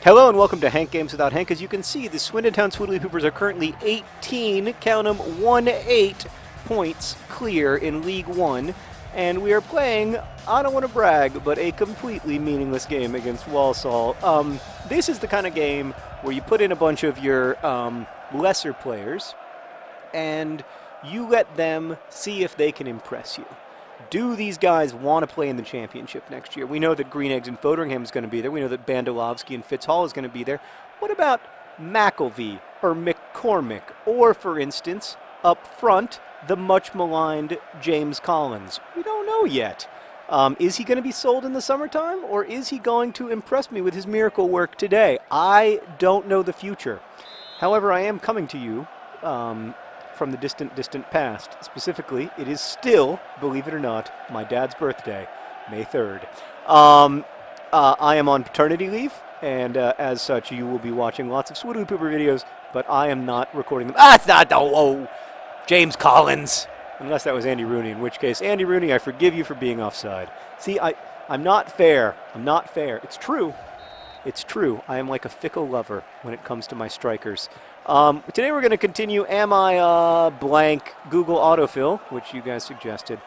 Hello and welcome to Hank Games Without Hank. As you can see, the Swindon Swoodilypoopers are currently 18, count them, 1-8 points clear in League One. And we are playing, I don't want to brag, but a completely meaningless game against Walsall. This is the kind of game where you put in a bunch of your lesser players and you let them see if they can impress you. Do these guys want to play in the championship next year? We know that Green Eggs and Foderingham is going to be there. We know that Bandelovsky and Fitzhall is going to be there. What about McElvey or McCormick? Or, for instance, up front, the much maligned James Collins? We don't know yet. Is he going to be sold in the summertime, or is he going to impress me with his miracle work today? I don't know the future. However, I am coming to you from the distant past. Specifically, it is still, believe it or not, my dad's birthday, May 3rd. I am on paternity leave, and as such, you will be watching lots of Swoodilypooper videos, but I am not recording them. It's not, James Collins! Unless that was Andy Rooney, in which case, Andy Rooney, I forgive you for being offside. See, I'm not fair. I'm not fair. It's true. It's true. I am like a fickle lover when it comes to my strikers. Today we're going to continue Am I blank Google Autofill, which you guys suggested.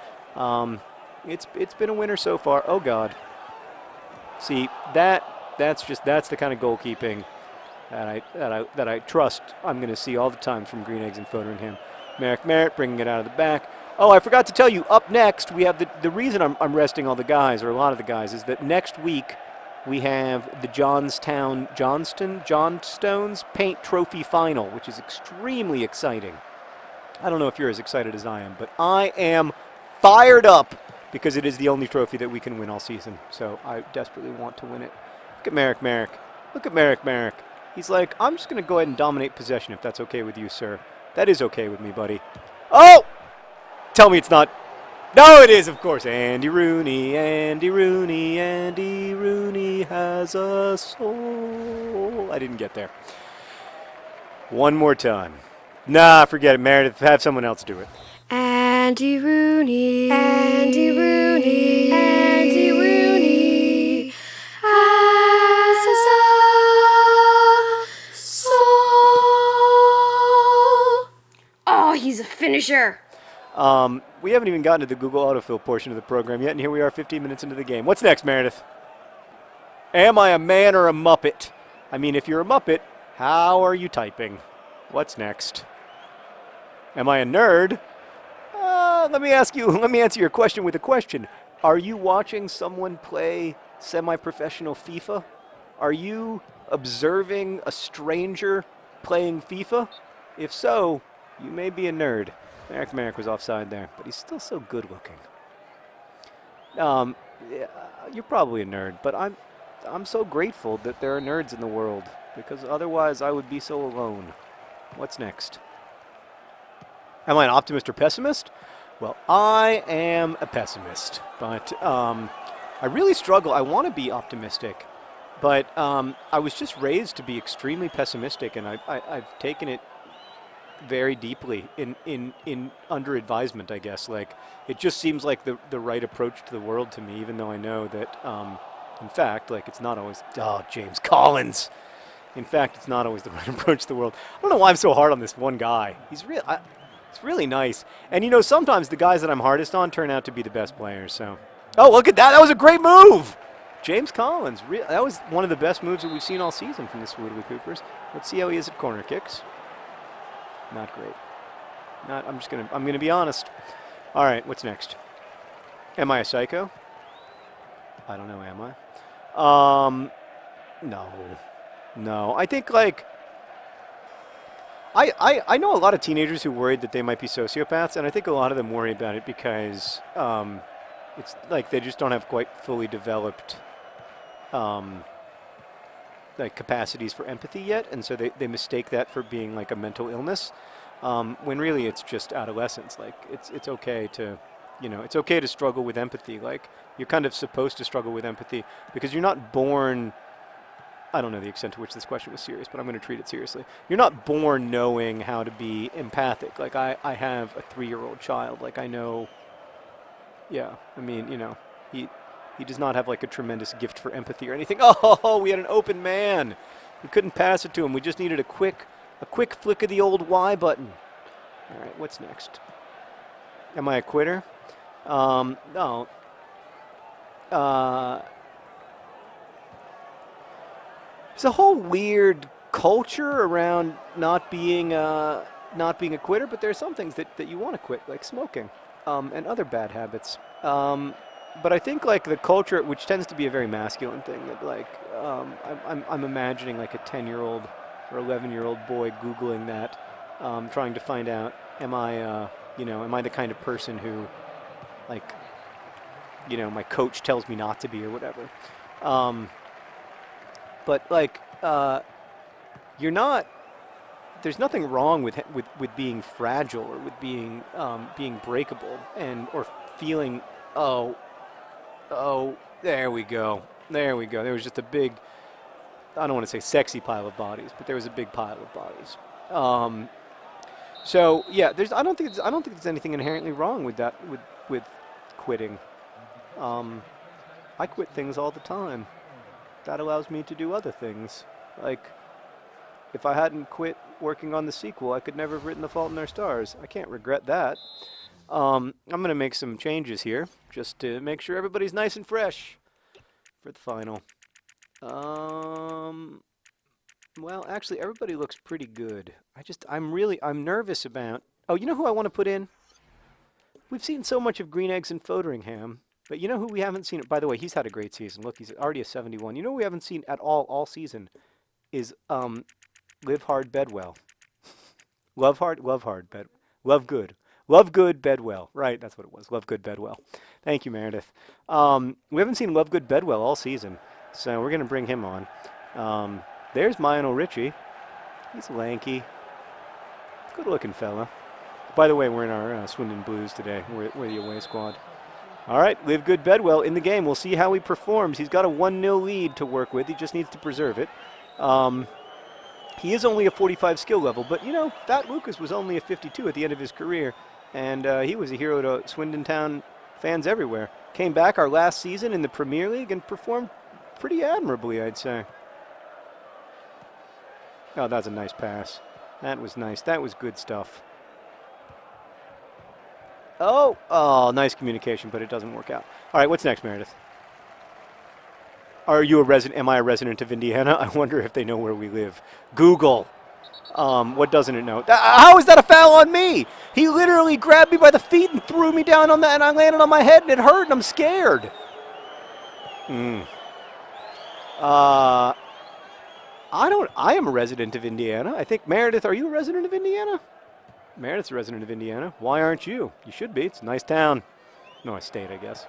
It's been a winner so far. Oh God. See, that's the kind of goalkeeping that I trust I'm going to see all the time from Green Eggs and Foderingham. Merritt bringing it out of the back. Oh, I forgot to tell you, up next we have the reason I'm resting all the guys, or a lot of the guys, is that next week we have the Johnstone's Paint Trophy Final, which is extremely exciting. I don't know if you're as excited as I am, but I am fired up because it is the only trophy that we can win all season. So I desperately want to win it. Look at Merrick. Look at Merrick. He's like, I'm just going to go ahead and dominate possession if that's okay with you, sir. That is okay with me, buddy. Oh! Tell me it's not. No, it is, of course. Andy Rooney has a soul. I didn't get there. One more time. Nah, forget it, Meredith. Have someone else do it. Andy Rooney has a soul. Oh, he's a finisher. We haven't even gotten to the Google Autofill portion of the program yet, and here we are 15 minutes into the game. What's next, Meredith? Am I a man or a Muppet? I mean, if you're a Muppet, how are you typing? What's next? Am I a nerd? Let me answer your question with a question. Are you watching someone play semi-professional FIFA? Are you observing a stranger playing FIFA? If so, you may be a nerd. Merrick was offside there, but he's still so good looking. Yeah, you're probably a nerd, but I'm so grateful that there are nerds in the world, because otherwise I would be so alone. What's next? Am I an optimist or pessimist? Well, I am a pessimist, but I really struggle. I want to be optimistic, but I was just raised to be extremely pessimistic, and I've taken it very deeply in under advisement, I guess. Like, it just seems like the right approach to the world to me, even though I know that in fact, like, it's not always. Oh, James Collins. In fact, it's not always the right approach to the world. I don't know why I'm so hard on this one guy. It's really nice. And, you know, sometimes the guys that I'm hardest on turn out to be the best players. So, oh, look at that. That was a great move. James Collins. That was one of the best moves that we've seen all season from the Swoodilypoopers. Let's see how he is at corner kicks. Not great. I'm gonna be honest. All right, what's next? Am I a psycho? I don't know, am I? No. I think, like, I know a lot of teenagers who worried that they might be sociopaths, and I think a lot of them worry about it because it's like they just don't have quite fully developed like capacities for empathy yet, and so they mistake that for being like a mental illness, when really it's just adolescence. Like, it's okay to, you know, it's okay to struggle with empathy. Like, you're kind of supposed to struggle with empathy because you're not born. I don't know the extent to which this question was serious, but I'm going to treat it seriously. You're not born knowing how to be empathic. Like, I have a 3-year-old child. Like, I know. Yeah, I mean, you know, He does not have like a tremendous gift for empathy or anything. Oh, we had an open man. We couldn't pass it to him. We just needed a quick flick of the old Y button. All right, what's next? Am I a quitter? No. There's a whole weird culture around not being a quitter, but there's some things that you want to quit, like smoking, and other bad habits. But I think like the culture, which tends to be a very masculine thing, that like I'm imagining like a 10-year-old or 11-year-old boy Googling that, trying to find out, am I the kind of person who, like, my coach tells me not to be or whatever. But like, you're not. There's nothing wrong with being fragile or with being breakable or feeling. Oh, there we go. There was just a big. I don't want to say sexy pile of bodies, but there was a big pile of bodies. So yeah, I don't think there's anything inherently wrong with that with quitting. I quit things all the time. That allows me to do other things. Like, if I hadn't quit working on the sequel, I could never have written The Fault in Our Stars. I can't regret that. I'm going to make some changes here, just to make sure everybody's nice and fresh for the final. Well, actually, everybody looks pretty good. I'm nervous about... Oh, you know who I want to put in? We've seen so much of Green Eggs and Fotheringham. But you know who we haven't seen? By the way, he's had a great season. Look, he's already a 71. You know who we haven't seen at all season is Live Hard, Bedwell. Love good, Bedwell. Right, that's what it was. Love Good, Bedwell. Thank you, Meredith. We haven't seen Love Good, Bedwell all season, so we're going to bring him on. There's Lionel Richie. He's lanky. Good-looking fella. By the way, we're in our Swindon Blues today. We're the away squad. All right, Live Good Bedwell in the game. We'll see how he performs. He's got a 1-0 lead to work with. He just needs to preserve it. He is only a 45 skill level, but, Fat Lucas was only a 52 at the end of his career, and he was a hero to Swindon Town fans everywhere. Came back our last season in the Premier League and performed pretty admirably, I'd say. Oh, that was a nice pass. That was nice. That was good stuff. Oh, nice communication, but it doesn't work out. All right, what's next, Meredith? Am I a resident of Indiana? I wonder if they know where we live. Google. What doesn't it know? How is that a foul on me? He literally grabbed me by the feet and threw me down on that, and I landed on my head, and it hurt, and I'm scared. I am a resident of Indiana. I think, Meredith, are you a resident of Indiana? Meredith's a resident of Indiana. Why aren't you? You should be. It's a nice town. No, a state, I guess.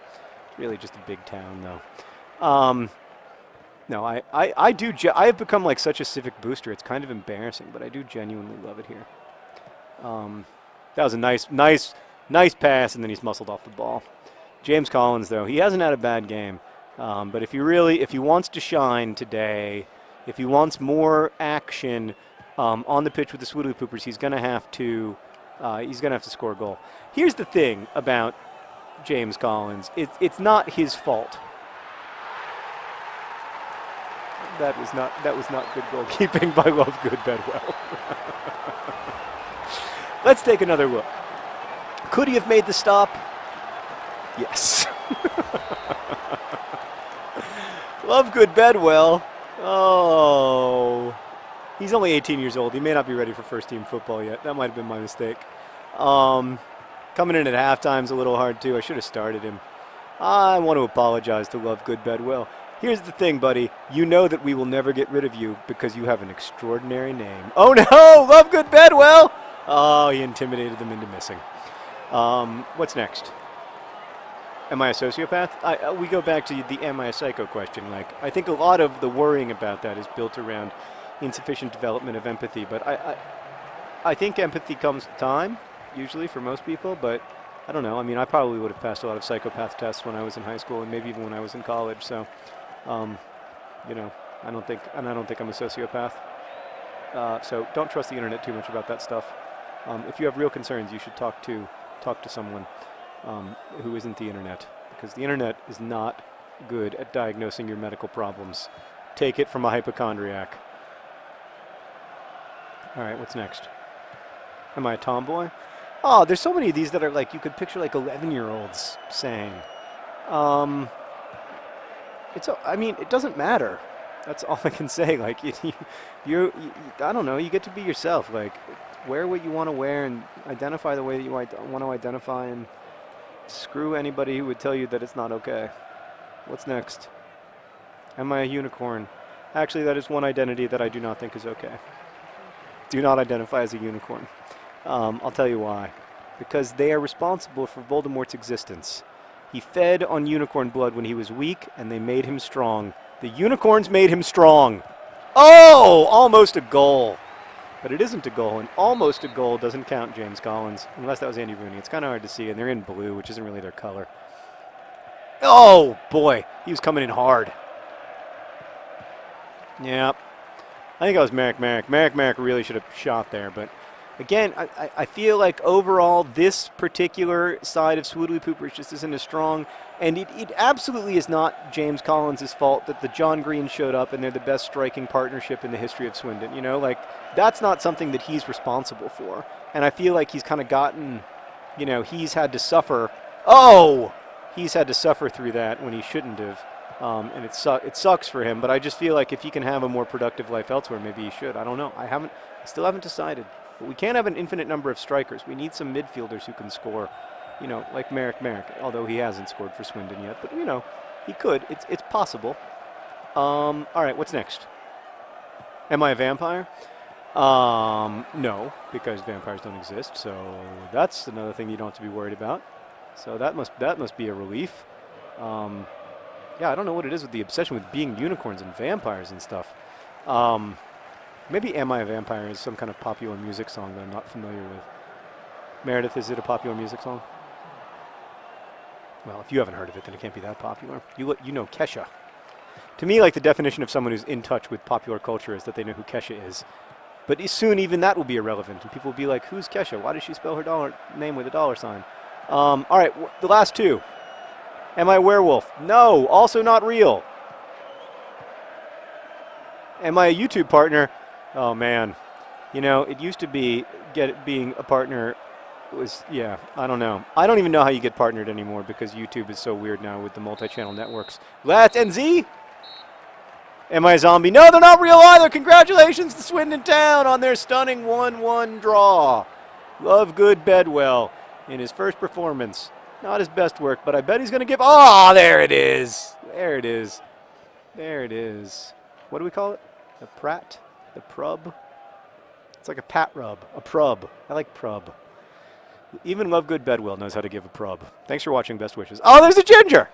It's really just a big town, though. No, I do. I have become like such a civic booster. It's kind of embarrassing, but I do genuinely love it here. That was a nice pass, and then he's muscled off the ball. James Collins, though, he hasn't had a bad game. But if he wants to shine today, if he wants more action on the pitch with the Swoodilypoopers, he's going to have to score a goal. Here's the thing about James Collins: it's not his fault. That was not good goalkeeping by Love Good Bedwell. Let's take another look. Could he have made the stop? Yes. Love Good Bedwell. Oh. He's only 18 years old. He may not be ready for first-team football yet. That might have been my mistake. Coming in at halftime is a little hard, too. I should have started him. I want to apologize to Love Good Bedwell. Here's the thing, buddy. You know that we will never get rid of you because you have an extraordinary name. Oh, no! Love Good Bedwell! Oh, he intimidated them into missing. What's next? Am I a sociopath? We go back to the am I a psycho question. Like, I think a lot of the worrying about that is built around insufficient development of empathy. But I think empathy comes with time, usually for most people. But I don't know. I mean, I probably would have passed a lot of psychopath tests when I was in high school and maybe even when I was in college. So, I don't think I'm a sociopath. So don't trust the internet too much about that stuff. If you have real concerns, you should talk to someone who isn't the internet, because the internet is not good at diagnosing your medical problems. Take it from a hypochondriac. All right, what's next? Am I a tomboy? Oh, there's so many of these that are like, you could picture like 11-year-olds saying. I mean, it doesn't matter. That's all I can say. Like, I don't know, you get to be yourself. Like, wear what you want to wear and identify the way that you want to identify, and screw anybody who would tell you that it's not okay. What's next? Am I a unicorn? Actually, that is one identity that I do not think is okay. Do not identify as a unicorn. I'll tell you why. Because they are responsible for Voldemort's existence. He fed on unicorn blood when he was weak, and they made him strong. The unicorns made him strong. Oh, almost a goal. But it isn't a goal, and almost a goal doesn't count, James Collins, unless that was Andy Rooney. It's kind of hard to see, and they're in blue, which isn't really their color. Oh, boy. He was coming in hard. Yeah. I think that was Merrick. Merrick really should have shot there, but again, I feel like overall this particular side of Swoodilypoopers just isn't as strong, and it absolutely is not James Collins' fault that the John Green showed up and they're the best striking partnership in the history of Swindon. You know, like, that's not something that he's responsible for, and I feel like he's kind of gotten, you know, he's had to suffer. Oh! He's had to suffer through that when he shouldn't have. And it sucks for him, but I just feel like if he can have a more productive life elsewhere, maybe he should. I don't know. I still haven't decided. But we can't have an infinite number of strikers. We need some midfielders who can score, you know, like Merrick, although he hasn't scored for Swindon yet. But, you know, he could. It's possible. All right, what's next? Am I a vampire? No, because vampires don't exist. So that's another thing you don't have to be worried about. So that must be a relief. Yeah, I don't know what it is with the obsession with being unicorns and vampires and stuff. Maybe Am I a Vampire is some kind of popular music song that I'm not familiar with. Meredith, is it a popular music song? Well, if you haven't heard of it, then it can't be that popular. You know Kesha. To me, like, the definition of someone who's in touch with popular culture is that they know who Kesha is. But soon even that will be irrelevant, and people will be like, who's Kesha? Why does she spell her name with a dollar sign? All right, the last two. Am I a werewolf? No, also not real. Am I a YouTube partner? Oh, man. You know, it used to be being a partner was, yeah, I don't know. I don't even know how you get partnered anymore because YouTube is so weird now with the multi-channel networks. Let's NZ. Am I a zombie? No, they're not real either. Congratulations to Swindon Town on their stunning 1-1 draw. Lovegood Bedwell in his first performance. Not his best work, but I bet he's going to give... Oh, there it is. There it is. There it is. What do we call it? The prat? The prub? It's like a pat rub. A prub. I like prub. Even Lovegood Bedwell knows how to give a prub. Thanks for watching. Best wishes. Oh, there's a ginger!